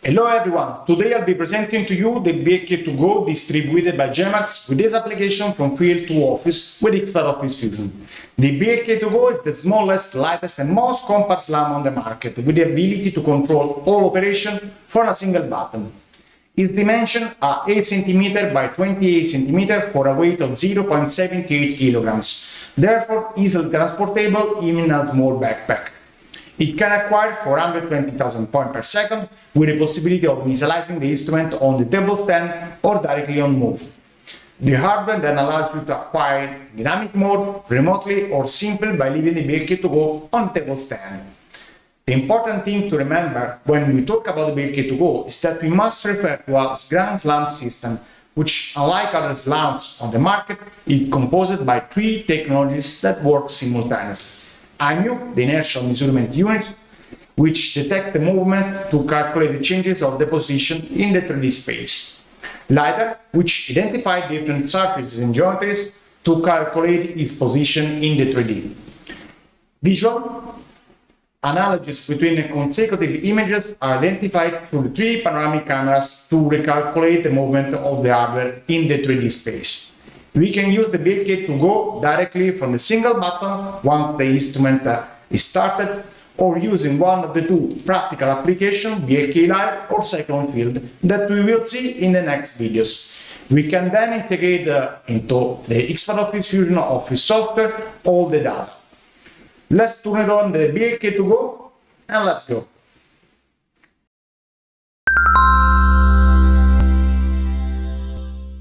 Hello everyone, today I'll be presenting to you the BLK2GO distributed by GEMAX with this application from field to office with Expert Office Fusion. The BLK2GO is the smallest, lightest and most compact SLAM on the market with the ability to control all operation from a single button. Its dimensions are 8 cm by 28 cm for a weight of 0.78 kilograms, therefore easily transportable even in a small backpack. It can acquire 420,000 points per second with the possibility of initializing the instrument on the table stand or directly on move. The hardware then allows you to acquire dynamic mode remotely or simply by leaving the BLK2GO on the table stand. The important thing to remember when we talk about the BLK2GO is that we must refer to a ground SLAM system, which, unlike other SLAMs on the market, is composed by 3 technologies that work simultaneously. AMU, the inertial measurement unit, which detects the movement to calculate the changes of the position in the 3D space. LiDAR, which identifies different surfaces and geometries to calculate its position in the 3D. Visual analogies between consecutive images are identified through the 3 panoramic cameras to recalculate the movement of the hardware in the 3D space. We can use the BLK2GO directly from a single button once the instrument is started, or using one of the 2 practical applications, BLK Live or Cyclone Field, that we will see in the next videos. We can then integrate into the Expert Office Fusion Office software all the data. Let's turn it on the BLK2GO and let's go.